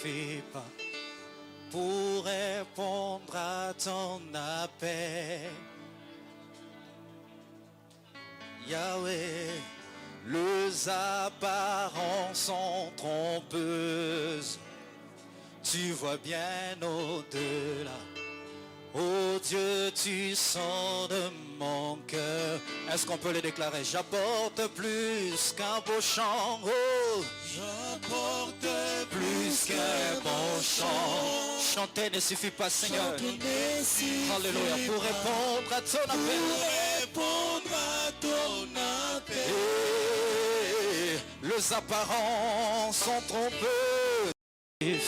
suffit pas pour répondre à ton appel. Yahweh, les apparences sont trompeuses. Tu vois bien au-delà. Oh Dieu, tu sens de mon cœur. Est-ce qu'on peut le déclarer? J'apporte plus qu'un beau chant. Oh, j'apporte plus qu'un bon chant. Chanter ne suffit pas, Seigneur. Alléluia. Pour répondre à ton appel. Les apparences sont trompeuses. Mais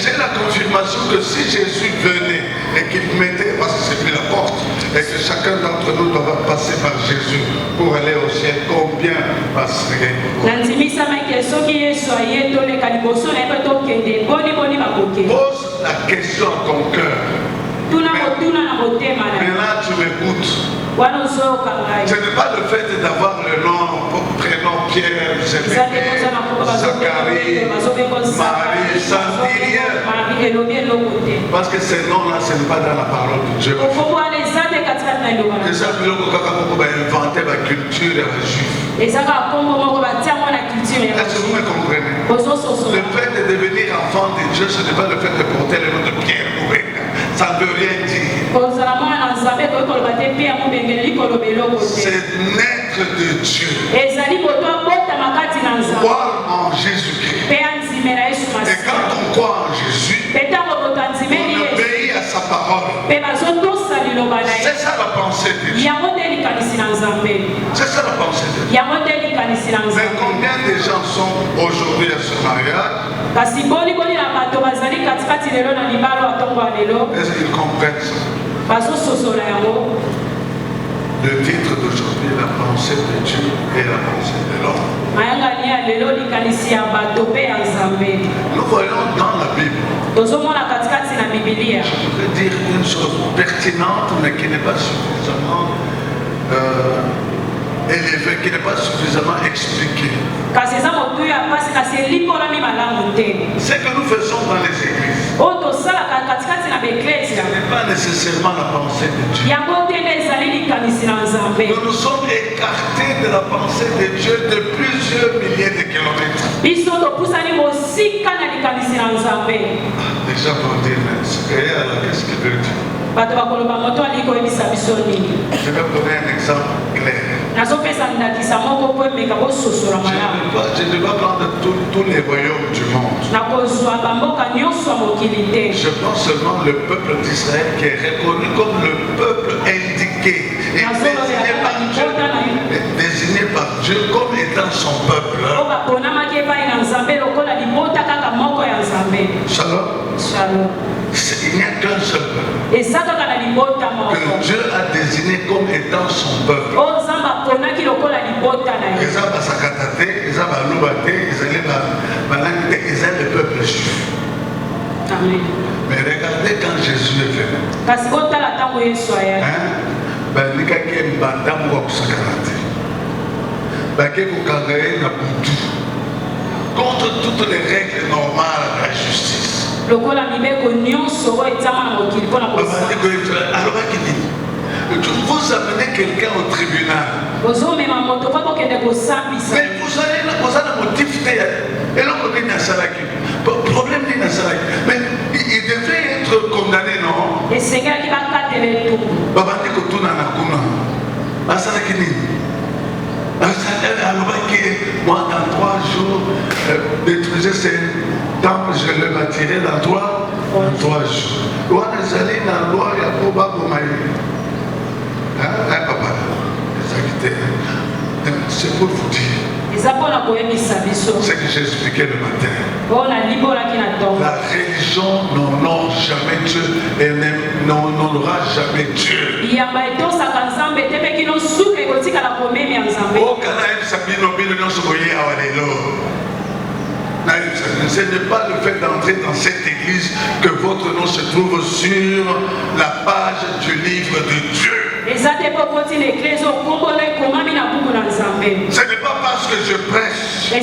j'ai la confirmation que si Jésus venait et qu'il mettait, parce que c'est plus la porte, et que chacun d'entre nous doit passer par Jésus pour aller au ciel, combien passerait? Pose la question à ton cœur. Maintenant tu m'écoutes. Ce n'est pas le fait d'avoir le nom, prénom Pierre, Zacharie, Marie, ça ne dit rien. Parce que ces noms-là, ce n'est pas dans la parole de Dieu. Et ça, c'est inventé la culture juive. Est-ce que vous me comprenez? Le fait de devenir enfant de Dieu, ce n'est pas le fait de porter le nom de Pierre Mouret. Ça ne veut rien dire. C'est naître de Dieu. Croire en Jésus-Christ. Et quand on croit en Jésus, on obéit à sa parole. C'est ça la pensée de Dieu. C'est ça la pensée de Dieu. Mais combien de gens sont aujourd'hui à ce mariage? Est-ce qu'ils comprennent ça? Le titre d'aujourd'hui est la pensée de Dieu et la pensée de l'homme. Nous voyons dans la Bible. Je voudrais dire une chose pertinente mais qui n'est pas suffisamment élevée, qui n'est pas suffisamment expliquée. Ce que nous faisons dans les églises, ce n'est pas nécessairement la pensée de Dieu. Nous nous sommes écartés de la pensée de Dieu de plusieurs milliers de kilomètres. Déjà pour dire, qu'est-ce qu'il veut dire? Je vais donner un exemple clair. Je ne vais pas prendre tous les royaumes du monde. Je pense seulement le peuple d'Israël qui est reconnu comme le peuple indiqué et désigné par Dieu comme étant son peuple. Shalom. Shalom. Il n'y a qu'un seul peuple que Dieu a désigné comme étant son peuple. Le peuple juif. Mais regardez quand Jésus est venu. Contre toutes les règles normales de la justice. Vous amenez quelqu'un au tribunal. Mais vous avez un motif. Et là, on est dans problème mais il devait être condamné, non? Moi, dans 3 jours, détruisez ces temples, je le bâtirai dans 3 jours. C'est pour vous dire ce que j'ai expliqué le matin. La religion n'honore jamais Dieu et n'honorera jamais Dieu. Ce n'est pas le fait d'entrer dans cette église que votre nom se trouve sur la page du livre de Dieu. Ce n'est pas parce que je prêche que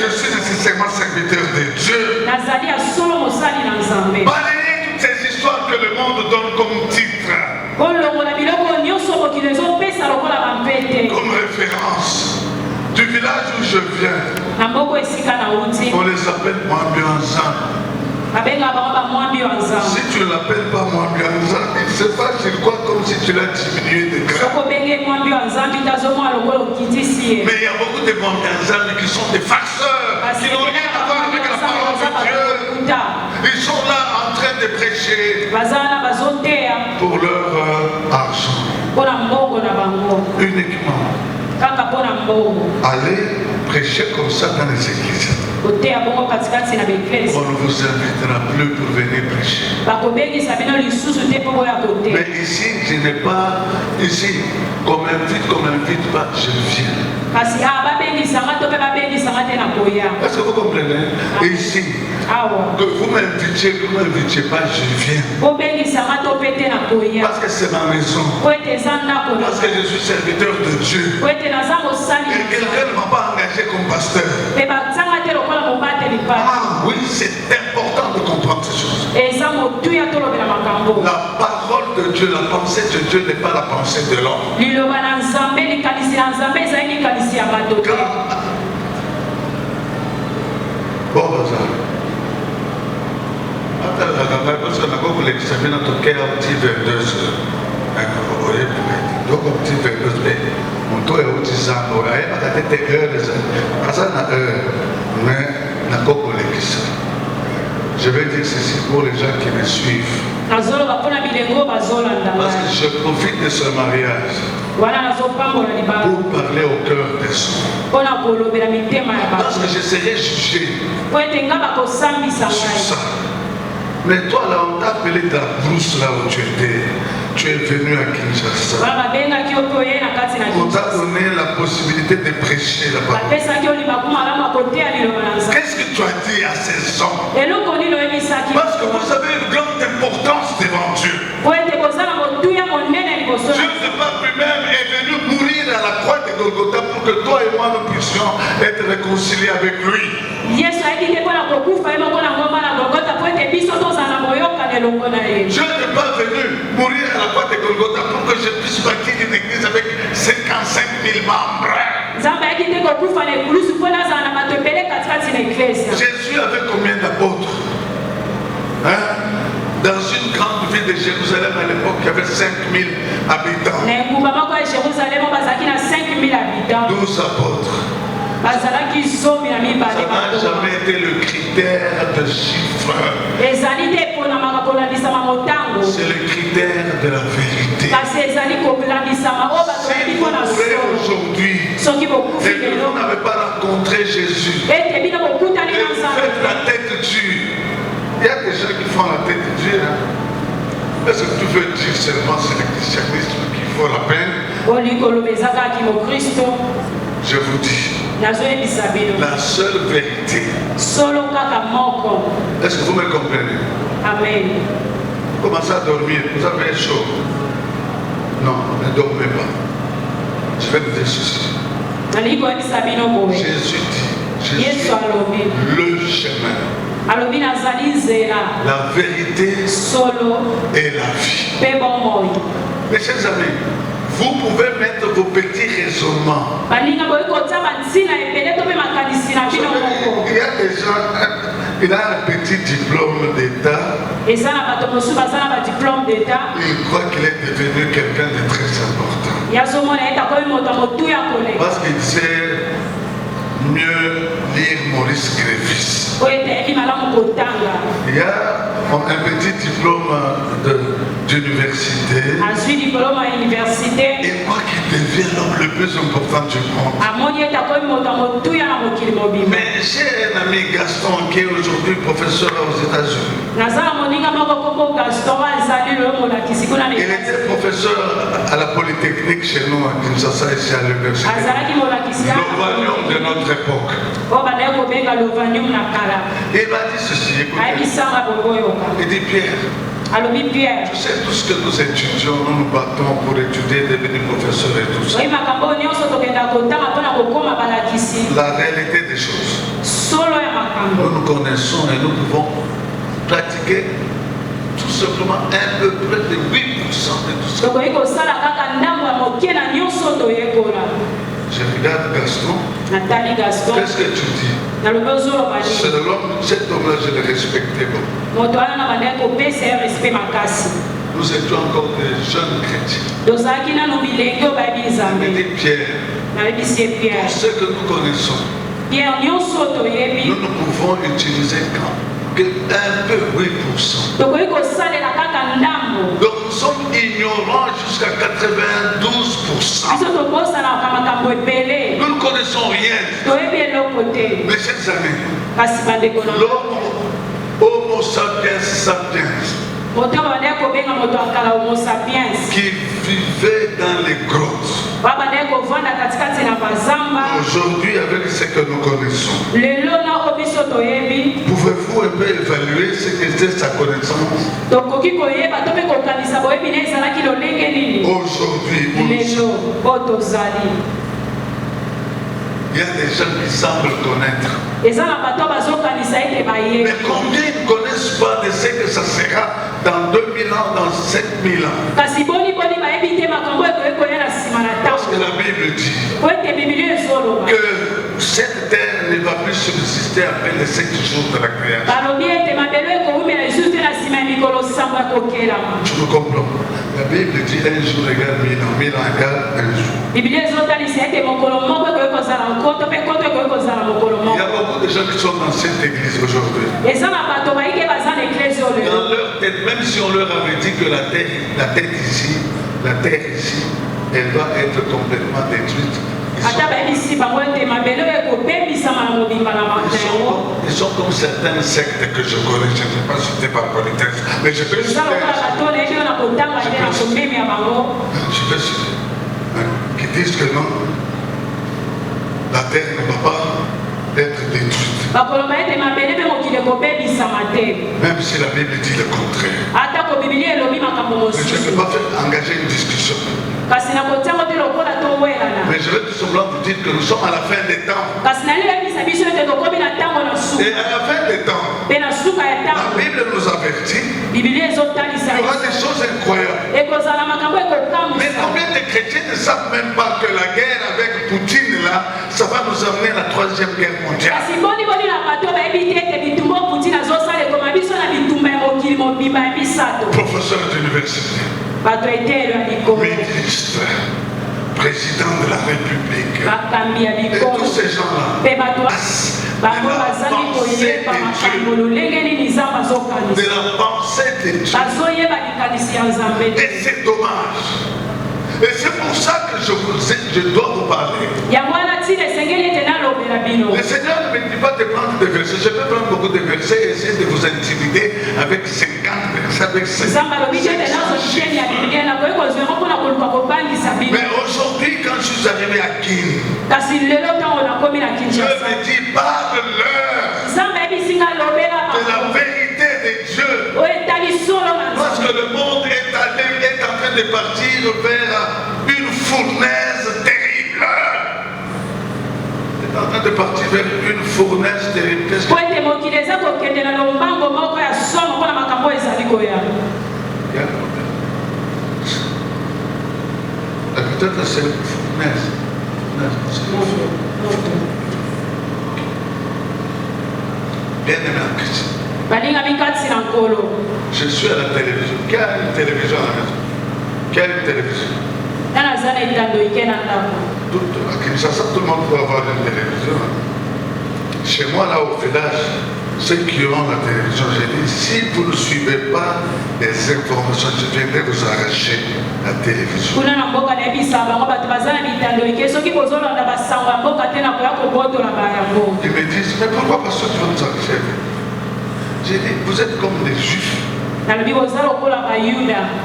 je suis nécessairement serviteur de Dieu. Balayez toutes ces histoires que le monde donne comme titre, comme référence. Du village où je viens, on les appelle Mwambianzan. Si tu ne l'appelles pas Mwambianzan, il se passe quoi comme si tu l'as diminué de grade. Mais il y a beaucoup de Mwambianzan qui sont des farceurs, qui n'ont rien à voir avec la parole de Dieu. Ils sont là en train de prêcher pour leur argent. Uniquement. Allez prêcher comme ça dans les églises. On ne vous invitera plus pour venir prêcher. Mais ici, je n'ai pas, ici, comme invite pas, je viens. Est-ce que vous comprenez? Ici, que vous m'invitiez pas, je viens. Parce que c'est ma maison. Parce que je suis serviteur de Dieu. Et quelqu'un ne m'a pas engagé comme pasteur. Ah oui, c'est important de comprendre ces choses. La parole de Dieu, la pensée de Dieu n'est pas la pensée de l'homme. Bon, parce qu'on a beaucoup l'examen à toquer un petit 22 heures. Donc, un petit 22 heures. On doit être utilisant. On a été heure. Mais je vais dire ceci pour les gens qui me suivent. Parce que je profite de ce mariage pour parler au cœur des gens. Parce que je serai jugé sur ça. Mais toi là, on t'a appelé ta brousse là où tu étais. Tu es venu à Kinshasa. On t'a donné la possibilité de prêcher la parole. Qu'est-ce que tu as dit à ces hommes? Parce que vous avez une grande importance devant Dieu. Dieu de par lui-même est venu mourir à la croix de Golgotha pour que toi et moi nous puissions être réconciliés avec lui. Dieu n'est pas venu mourir à la croix de Golgotha pour que je puisse bâtir une église avec 55 000 membres. Jésus avait combien d'apôtres? Dans une grande ville de Jérusalem à l'époque, il y avait 5 000 habitants. 12 apôtres. Ça n'a jamais été le critère de chiffre. C'est le critère de la vérité. Si vous mourrez aujourd'hui et que vous n'avez pas rencontré Jésus, et vous faites la tête dure. Il y a des gens qui font la tête dure. Est-ce que tu veux dire seulement c'est le christianisme qui vaut la peine? Je vous dis, la seule vérité. Est-ce que vous me comprenez? Amen. Vous commencez à dormir, vous avez chaud. Non, ne dormez pas. Je vais vous dire ceci. Jésus dit, je suis le chemin, la vérité et la vie. Mes chers amis, vous pouvez mettre vos petits raisonnements. Il y a des gens, il a un petit diplôme d'État. Il croit qu'il est devenu quelqu'un de très important. Parce qu'il sait mieux lire Maurice Grévis. Il y a un petit diplôme d'université. Il croit qu'il devient l'homme le plus important du monde. Mais j'ai un ami Gaston qui est aujourd'hui professeur aux États-Unis. Il était professeur à la Polytechnique chez nous à Kinshasa, ici à l'université. L'ovanium de notre époque. Il m'a dit ceci, écoutez. Il dit Pierre, Tu sais, tout ce que nous étudions, nous nous battons pour étudier, devenir professeur et tout ça. La réalité des choses. Nous nous connaissons et nous pouvons pratiquer tout simplement un peu près de 8% de tout ça. Je regarde Gaston. Qu'est-ce que tu dis? C'est l'homme, cet homme-là, je le respectais beaucoup. Nous étions encore des jeunes chrétiens. Je me dis Pierre, pour ce que nous connaissons, nous pouvons utiliser un peu 8%. Donc nous sommes ignorants jusqu'à 92%. Nous ne connaissons rien. Mais chers amis, l'homme Homo sapiens sapiens qui vivait dans les grottes, aujourd'hui avec ce que nous connaissons, pouvez-vous un peu évaluer ce que c'est sa connaissance? Aujourd'hui, il y a des gens qui semblent connaître. Mais combien ne connaissent pas de ce que ça sera dans 2000 ans, dans 7000 ans? Parce que la Bible dit que cette terre ne va plus subsister après les 7 jours de la création. Tu me comprends? La Bible dit un jour égale 1000 ans, 1000 ans égale un jour. Il y a beaucoup de gens qui sont dans cette église aujourd'hui. Dans leur tête, même si on leur avait dit que la terre ici, elle va être complètement détruite. Ils sont comme certaines sectes que je connais, je ne vais pas citer par politesse, mais je peux citer, qui disent que non, la terre ne va pas être détruite. Même si la Bible dit le contraire. Mais je ne peux pas engager une discussion. Mais je vais tout simplement vous dire que nous sommes à la fin des temps. Et à la fin des temps, la Bible nous avertit qu'il y aura des choses incroyables. Mais combien de chrétiens ne savent même pas que la guerre avec Poutine là, ça va nous amener à la 3e guerre mondiale? Professeur d'université, ministre, président de la République, et tous ces gens-là, de la pensée de Dieu. Et c'est dommage. Et c'est pour ça que je dois vous parler. Le Seigneur ne me dit pas de prendre des versets. Je peux prendre beaucoup de versets et essayer de vous intimider avec 50 versets, avec 50. Mais aujourd'hui, quand je suis arrivé à Kin, Dieu me dit, parle-leur de la vérité de Dieu. Parce que le monde est en train de partir vers une fournaise terrible. Il est en train de partir vers une fournaise terrible. Peut-être c'est une fournaise. Bien aimé en Christ. Je suis à la télévision. Qui a une télévision à la maison? Qui a une télévision? À Kinshasa, tout le monde peut avoir une télévision. Chez moi, là au village, ceux qui ont la télévision, j'ai dit, si vous ne suivez pas les informations, je viendrai vous arracher la télévision. Ils me disent, mais pourquoi parce que tu vas nous arracher? J'ai dit, vous êtes comme des juifs.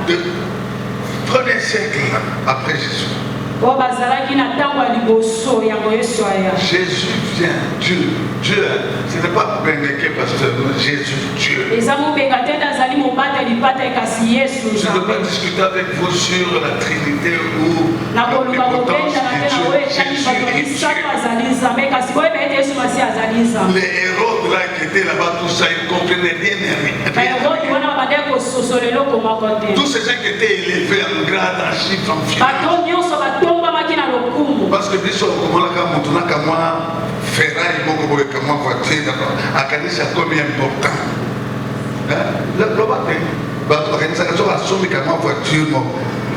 Du 1er siècle après Jésus. Jésus vient, Dieu, ce n'est pas Beneke pasteur, Jésus, Dieu. Je ne veux pas discuter avec vous sur la Trinité ou l'importance de Dieu. Jésus est Dieu. Les héros de là qui étaient là-bas, tout ça, ils ne comprenaient rien. Tous ces gens qui étaient élevés en grade, en chiffre, en finance. Parce que biso komolaka mutu naka mwa ferraille moko boye kama voiture akanisa comme important. Le problème bato bakanisa so asomi kama voiture mo.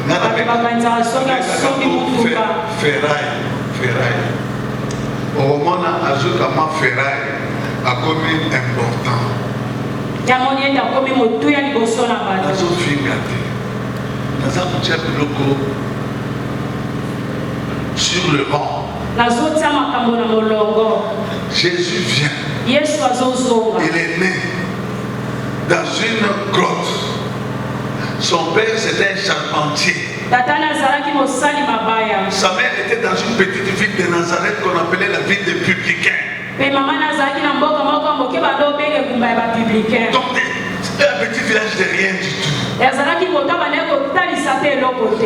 Nana ferraille. Au moment azo kama ferraille akomi important. Yamoni enda komi motu ya liboso na bato. Nazo fingate. Naza kutia biloko sur le banc. Jésus vient. Il est né dans une grotte. Son père c'était un charpentier. Sa mère était dans une petite ville de Nazareth qu'on appelait la ville des publicains. Donc c'était un petit village de rien du tout.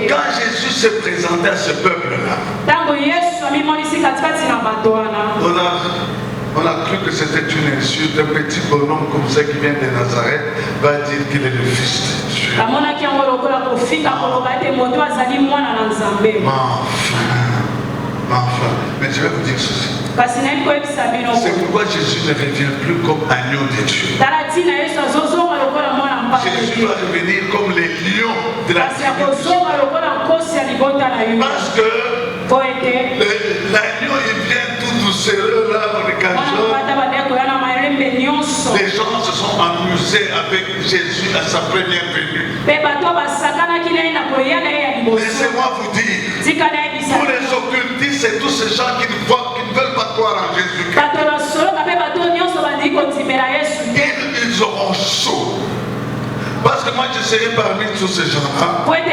Quand Jésus s'est présenté à ce peuple-là, on a cru que c'était une insulte. Un petit bonhomme comme ça qui vient de Nazareth va dire qu'il est le fils de Dieu. Enfin, mais je vais vous dire ceci. C'est pourquoi Jésus ne revient plus comme agneau de Dieu. Jésus va revenir comme les lions de la tribu. Parce que l'agneau il vient tout doucereux là dans les cajots. Les gens se sont amusés avec Jésus à sa première venue. Laissez-moi vous dire, pour les occultistes, c'est tous ces gens qui ne veulent pas croire en Jésus-Christ. Ils auront chaud. Parce que moi je serai parmi tous ces gens-là. Pour dire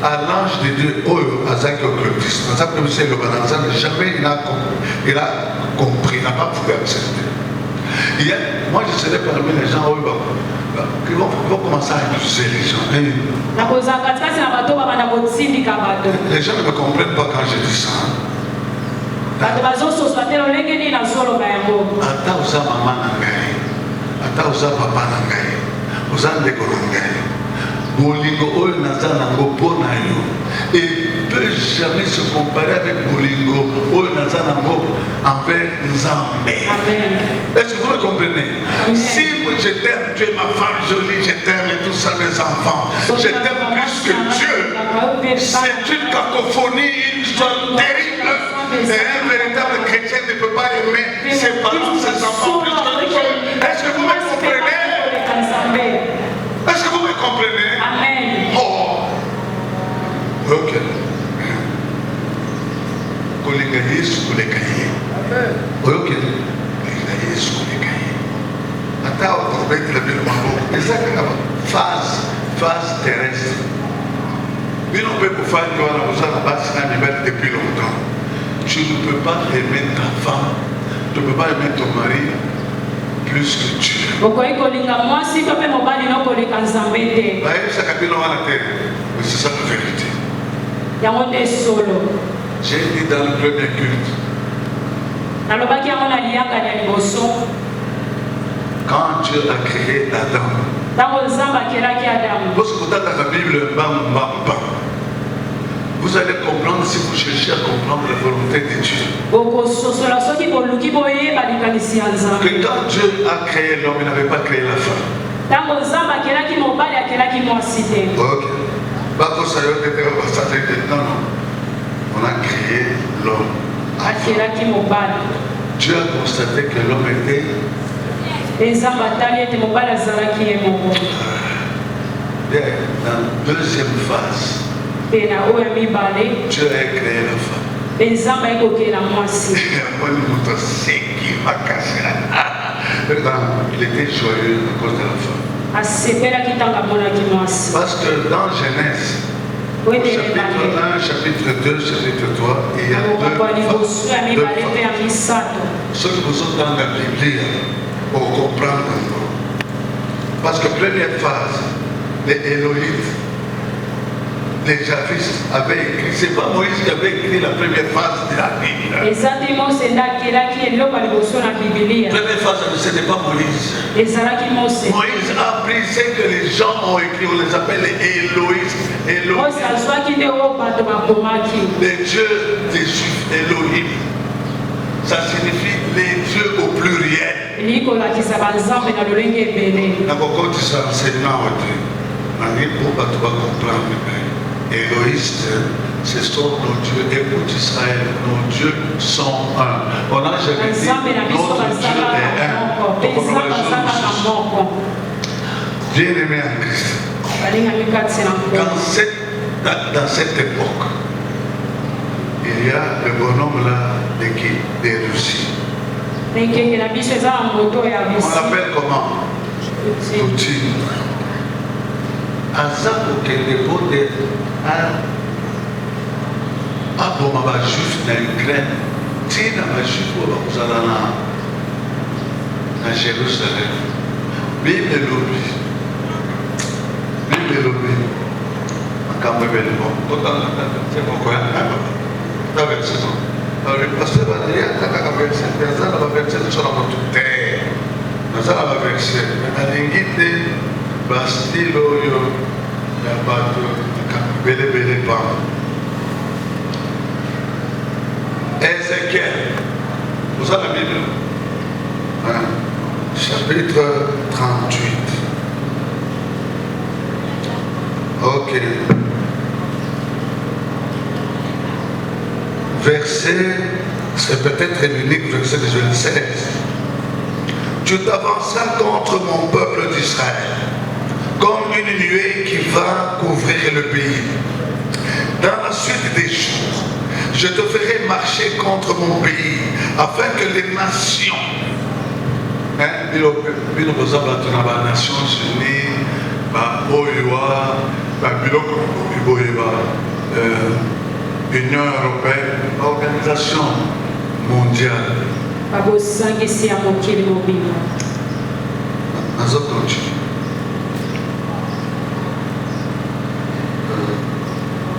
à l'ange de Dieu, Azak occultiste, jamais il a compris, il n'a pas pu accepter. Moi je serai parmi les gens qui vont commencer à accuser les gens. Les gens ne me comprennent pas quand je dis ça. Ata uza papa na ngai, uza ndeko na ngai. Bolingo oyo naza nango mpo na yo et peut jamais se comparer avec bolingo oyo naza nango envers Nzambe. Est-ce que vous me comprenez? Si je t'aime, tu es ma femme jolie, je t'aime et tout ça, mes enfants, je t'aime plus que Dieu. C'est une cacophonie, une histoire terrible. Et un véritable chrétien ne peut pas aimer ses parents, ses enfants plus que Dieu. Est-ce que vous me comprenez? Est-ce que vous me comprenez? Amen. Oh. Ok. Kolinga Yesu kolekaye. Ok. Kolinga Yesu kolekaye. Ata otrobete la belle mambo. Exactement. Phase terrestre. Mais on peut vous faire que on a besoin de base depuis longtemps. Tu ne peux pas aimer ta femme. Tu ne peux pas aimer ton mari plus que Dieu. C'est ça la vérité. J'ai dit dans le premier culte, quand Dieu a créé Adam, parce que dans la Bible, vous allez comprendre si vous cherchez à comprendre la volonté de Dieu. Que quand Dieu a créé l'homme, il n'avait pas créé la femme. Ok. Non. On a créé l'homme. Dieu a constaté que l'homme était. Dans la deuxième phase, Dieu a créé la femme. Il était joyeux à cause de la femme. Parce que dans Genèse, Chapitre 1, chapitre 2, chapitre 3, il y a deux phases. Ce que vous êtes dans la Bible pour comprendre. Parce que première phase, les Élohites, les Javistes avaient écrit, c'est pas Moïse qui avait écrit la première phase de la Bible. Exactement, c'est là qu'il a première phase, ce n'est pas Moïse. Moïse a pris ce que les gens ont écrit, on les appelle les Éloïstes. Les dieux des Juifs, Elohim. Ça signifie les dieux au pluriel. Éloïstes, ce sont nos dieux. Écoute Israël, nos dieux sont un. On n'a jamais dit notre Dieu est un. Bien aimé en Christ. Dans cette époque, il y a le bonhomme là de Russie. On l'appelle comment? Poutine. Azako kende bonde aboma ba juif na Ukraine tina ba juif ba kuzala na Jérusalem. Bible lobi makambo bele bon totala c'est pourquoi ta verset alors parce que ba ya kaka verset ça la verset sur la montée ça la verset na lingite bastilo yo ya bato bele pa Ézéchiel, vous avez la Bible, chapitre 38. Ok. Verset, c'est peut-être l'unique verset de 16. Tu t'avanças contre mon peuple d'Israël, comme une nuée qui va couvrir le pays. Dans la suite des jours, je te ferai marcher contre mon pays, afin que les nations, Nations Unies, Union Européenne, Organisation mondiale.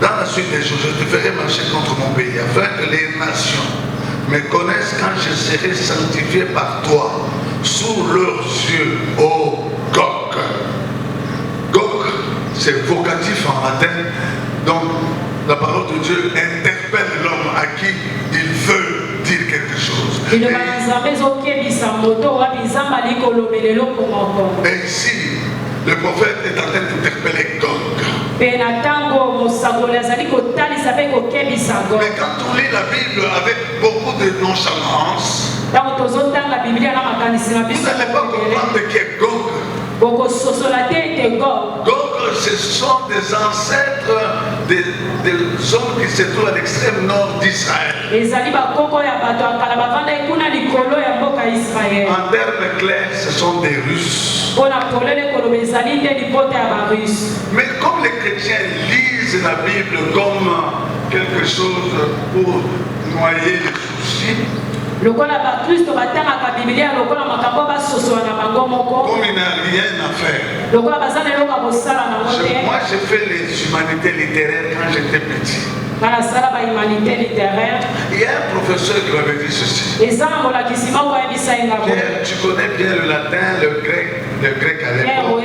Dans la suite des jours, je te ferai marcher contre mon pays, afin que les nations me connaissent quand je serai sanctifié par toi, sous leurs yeux, ô Gog. Gog, c'est vocatif en latin, donc la parole de Dieu interpelle l'homme à qui il veut dire quelque chose. Et ici, le prophète est en train d'interpeller Gog. Mais quand on lit la Bible avec beaucoup de nonchalance, vous n'allez pas comprendre qui est Gog. Gog, ce sont des ancêtres des hommes qui se trouvent à l'extrême nord d'Israël. En termes clairs, ce sont des Russes. Mais comme les chrétiens lisent la Bible comme quelque chose pour noyer les soucis, comme il n'a rien à faire. Moi j'ai fait les humanités littéraires quand j'étais petit. Il y a un professeur qui m'avait dit ceci. Pierre, tu connais bien le latin, le grec à l'époque.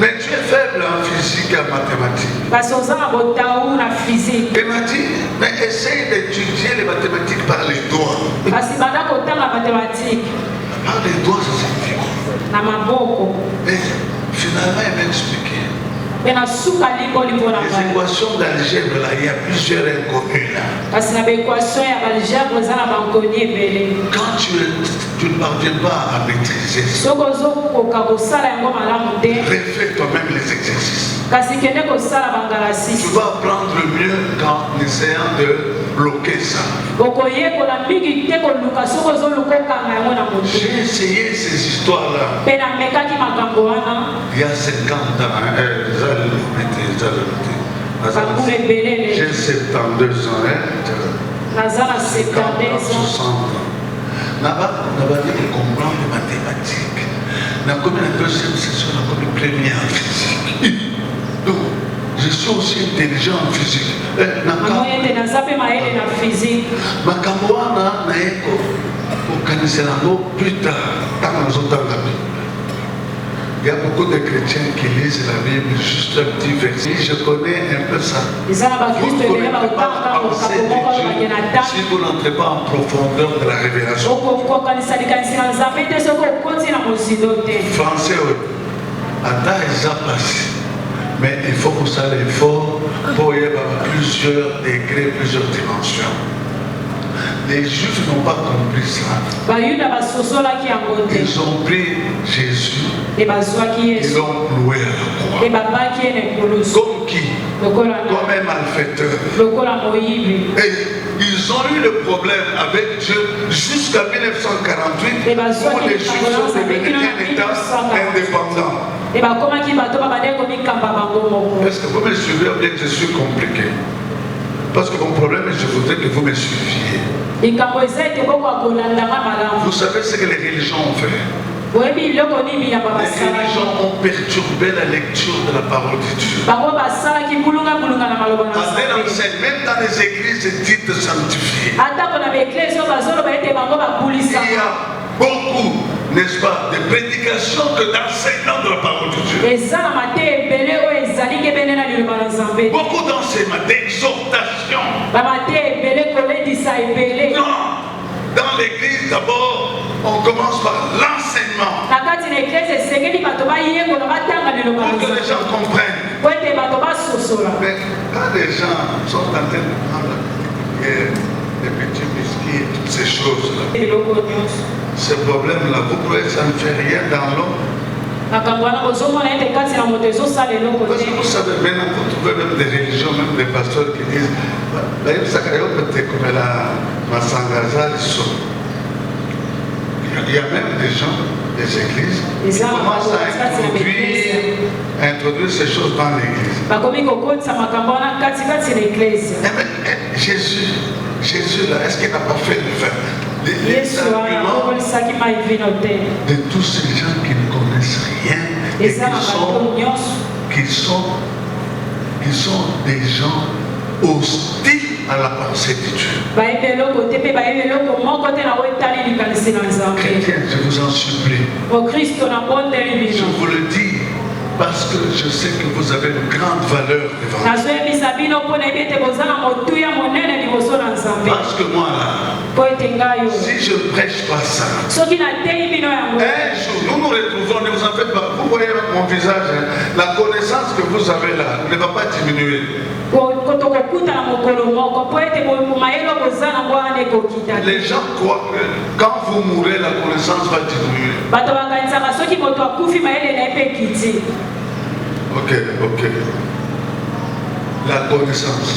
Mais tu es faible en physique et en mathématiques. Il m'a dit, mais essaye d'étudier les mathématiques par les doigts. Par les doigts, ça signifie quoi? Et finalement, il m'a expliqué. Les équations d'algèbre, là, il y a plusieurs inconnues là. Quand tu ne parviens pas à maîtriser ça, refais toi-même les exercices. Tu vas apprendre mieux qu'en essayant de bloquer ça. J'ai essayé ces histoires-là. Il y a 50 ans. J'ai 72 ans. 60 ans. Je comprends les mathématiques. Dans la deuxième session, dans la première physique. Donc, je suis aussi intelligent en physique. Plus tard, il y a beaucoup de chrétiens qui lisent la Bible juste un petit verset. Je connais un peu ça. Vous ne connaissez pas la pensée de Dieu si vous n'entrez pas en profondeur de la révélation. Français, oui. Attends, ils ont passé. Mais il faut que ça l'effort pour y avoir plusieurs degrés, plusieurs dimensions. Les Juifs n'ont pas compris ça. Ils ont pris Jésus, ils l'ont cloué à la croix. Comme qui? Comme un malfaiteur. Et ils ont eu le problème avec Dieu jusqu'à 1948 où les Juifs sont devenus un État indépendant. Est-ce que vous me suivez ou bien que je suis compliqué? Parce que mon problème est que je voudrais que vous me suiviez. Vous savez ce que les religions ont fait? Les religions ont perturbé la lecture de la parole de Dieu. Même dans les églises dites sanctifiées, il y a beaucoup, n'est-ce pas, de prédications que d'enseignements de la parole de Dieu. Beaucoup d'enseignements, d'exhortations. Non, dans l'église d'abord, on commence par l'enseignement. Pour que les gens comprennent. Mais quand les gens sont en train de prendre des petits biscuits et toutes ces choses-là, ce problème-là, vous pouvez, ça ne fait rien dans l'eau. Parce que vous savez, maintenant vous trouvez même des religions, même des pasteurs qui disent il y a même des gens, des églises, qui commencent à introduire ces choses dans l'église. Jésus là, est-ce qu'il n'a pas fait le vin? Les arguments de tous ces gens qui ne connaissent rien et qui sont des gens hostiles à la pensée de Dieu. Chrétiens, je vous en supplie. Je vous le dis parce que je sais que vous avez une grande valeur devant vous. Parce que moi là, si je ne prêche pas ça, un jour nous nous retrouvons, ne vous en faites pas. Vous voyez mon visage, hein? La connaissance que vous avez là ne va pas diminuer. Les gens croient que quand vous mourrez, la connaissance va diminuer. Ok. La connaissance.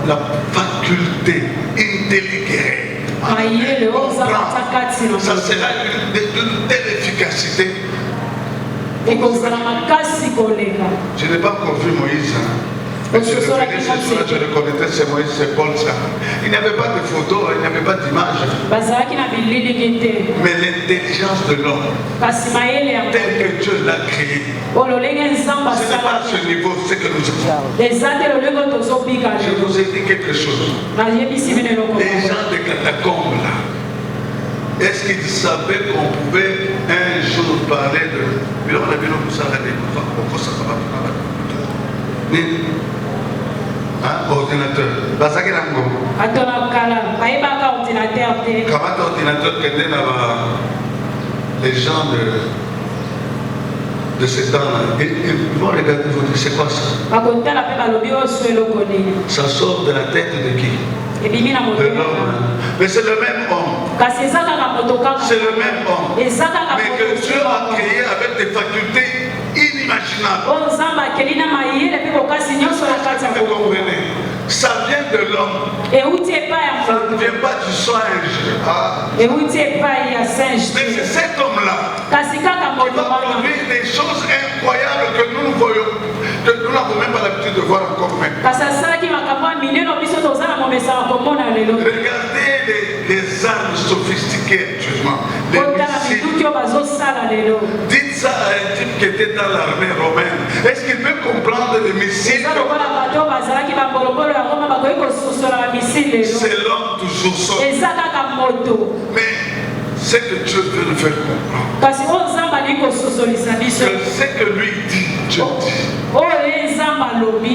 La faculté intelligente. Ça sera d'une telle efficacité. Je n'ai pas encore vu Moïse. Je le connaissais, c'est Moïse, c'est Paul. Ça. Il n'y avait pas de photos, il n'y avait pas d'image. Mais l'intelligence de l'homme, telle que Dieu l'a créé, ce n'est pas à ce niveau, c'est que nous avons. Je vous ai dit quelque chose. Les gens des catacombes là, est-ce qu'ils savaient qu'on pouvait un jour parler de. Ordinateur. Ordinateur les gens de ces temps-là, ils vont regarder, ils vont dire c'est quoi ça? Ça sort de la tête de qui? de l'homme. Mais c'est le même homme. C'est le même homme. Mais que Dieu a créé avec des facultés inimaginables. Vous comprenez? Ça vient de l'homme. Ça ne vient pas du singe. Ah. Mais c'est cet homme-là qui va produire des choses incroyables que nous voyons, que nous n'avons même pas l'habitude de voir encore même. Regardez les armes sophistiquées actuellement. Les missiles. Dites ça à un type qui était dans l'armée romaine. Est-ce qu'il peut comprendre les missiles? C'est l'homme toujours seul. Mais c'est que Dieu veut nous faire comprendre. Que ce que lui dit, Dieu dit.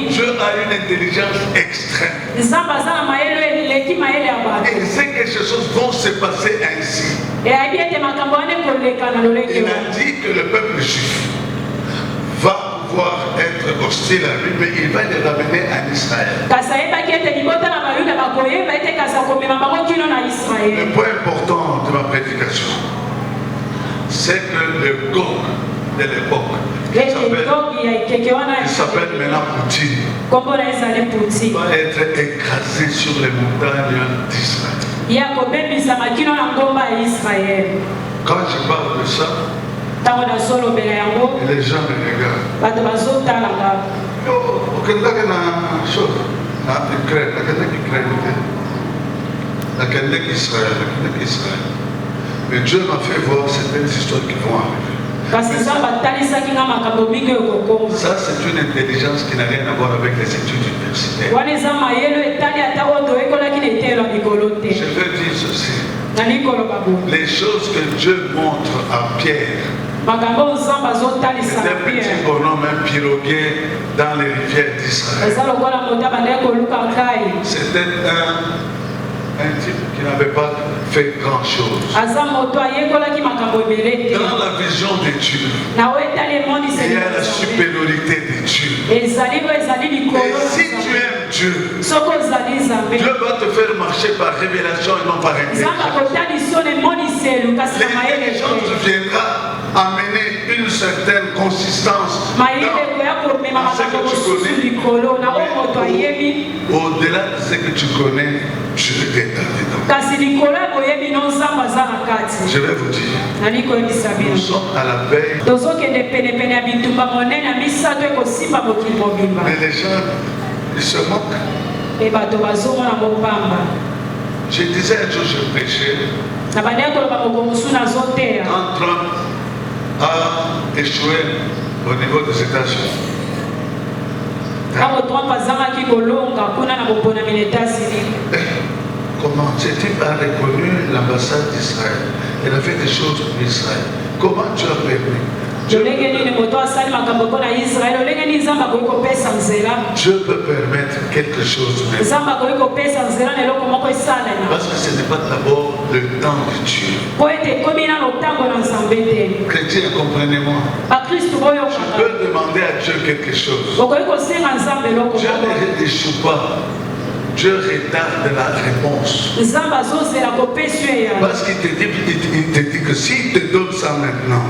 Dieu a une intelligence extrême. Et c'est que ces choses vont se passer ainsi. Il a dit que le peuple juif va pouvoir être hostile à lui, mais il va les ramener en Israël. Le point important de ma prédication, c'est que le Gog de l'époque, il s'appelle maintenant Poutine, va être écrasé sur les montagnes d'Israël. Quand je parle de ça, et les gens me regardent. Mais Dieu m'a fait voir certaines histoires qui vont arriver. Ça, c'est une intelligence qui n'a rien à voir avec les études universitaires. Je veux dire ceci. Les choses que Dieu montre à Pierre, c'est un petit bonhomme, un piroguet dans les rivières d'Israël. C'était un type qui n'avait pas fait grand chose. Dans la vision de Dieu, il y a la supériorité de Dieu. Et si tu aimes Dieu, Dieu va te faire marcher par révélation et non par intelligence. L'intelligence viendra amener une certaine consistance dans ce que tu connais. Au-delà de ce que tu connais, je vais t'aider. Je vais vous dire, nous sommes à la veille. Mais les gens, ils se moquent. Je disais un jour, je prêchais. Quand Trump a échoué au niveau des États-Unis, comment ce type a reconnu l'ambassade d'Israël? Elle a fait des choses pour Israël. Comment tu as permis? Dieu peut permettre quelque chose même. Parce que ce n'est pas d'abord le temps de Dieu. Chrétien, comprenez-moi. Je peux demander à Dieu quelque chose. Dieu ne échoue pas. Dieu retarde la réponse. Parce qu'il te dit que s'il te donne ça maintenant,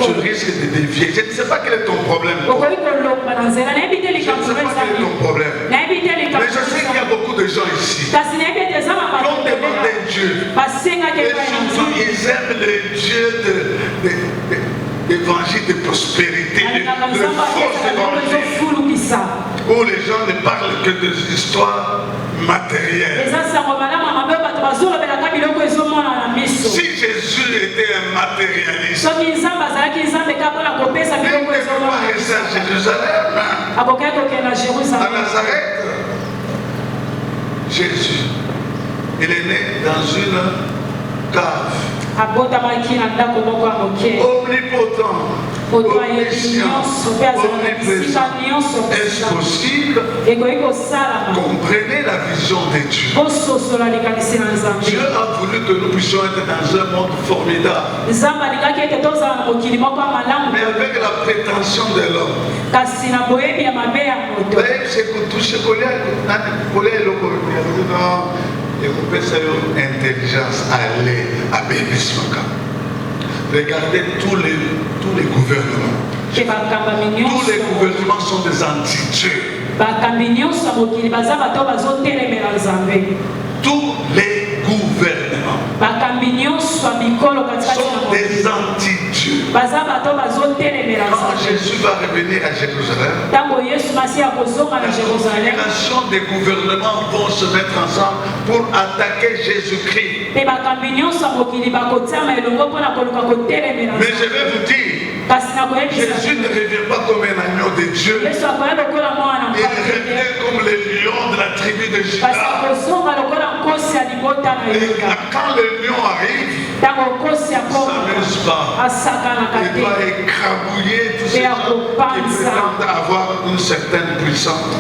tu risques de dévier. Je ne sais pas quel est ton problème. Je ne sais pas quel est ton problème. Mais je sais qu'il y a beaucoup de gens ici qui ont demandé Dieu. Et surtout, ils aiment le Dieu d'évangile de prospérité, de faux évangile, où les gens ne parlent que des histoires matérielles. Si Jésus était un matérialiste, il ne devait pas rester à Jérusalem, à Nazareth. Jésus, il est né dans une cave. Omnipotent. omniscient, omniprésent. Est-ce possible? Comprenez la vision de Dieu. Dieu a voulu que nous puissions être dans un monde formidable. Mais avec la prétention de l'homme. Intelligence, allez à Bénismaka. Regardez tous les gouvernements. Tous les gouvernements sont des anti-dieux. Tous les gouvernements sont des anti-dieux. Quand Jésus va revenir à Jérusalem, la confédération des gouvernements vont se mettre ensemble pour attaquer Jésus-Christ. Mais je vais vous dire, Jésus ne revient pas comme un agneau de Dieu. Il revient comme les lions de la tribu de Juda. Et quand le lion arrive, ça n'amuse pas. Il va écrabouiller tous ces gens qui prétendent avoir une certaine puissance.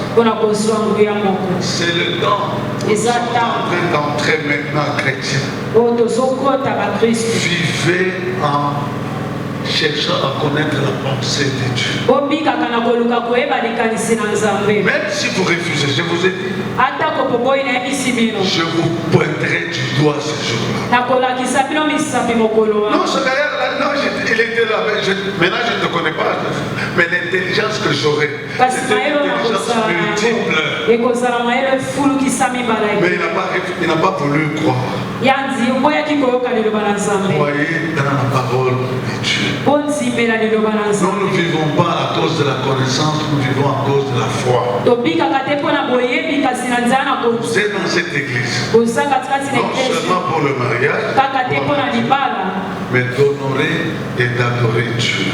C'est le temps où nous sommes en train d'entrer maintenant chrétien. Vivez en cherchant à connaître la pensée de Dieu. Même si vous refusez, je vous ai dit, je vous pointerai du doigt ce jour-là. Non, ce gars-là, non, il était là. Maintenant, je ne te connais pas. Mais l'intelligence que j'aurai, c'est une intelligence multiple. Mais il n'a pas voulu croire. Croyez dans la parole de Dieu. Nous ne vivons pas à cause de la connaissance, nous vivons à cause de la foi. Vous êtes dans cette église, non seulement pour le mariage, mais d'honorer et d'adorer Dieu.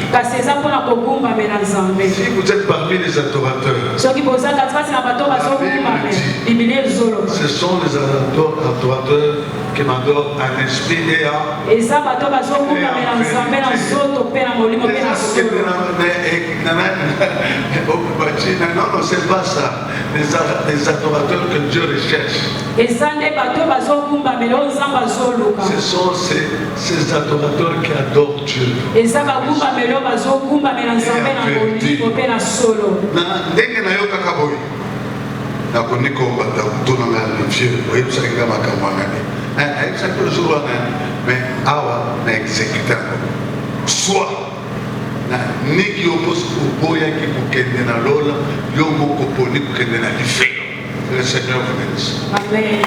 Si vous êtes parmi les adorateurs, ce sont les adorateurs qui m'adorent en esprit et en non, c'est pas ça. Les adorateurs que Dieu recherche. Ce sont ces adorateurs qui adorent Dieu. Mais awa na exécutant soit na niki opose oboya ki kokende na lola yo moko poni kokende na lifelo. Le Seigneur vous bénisse. Amen.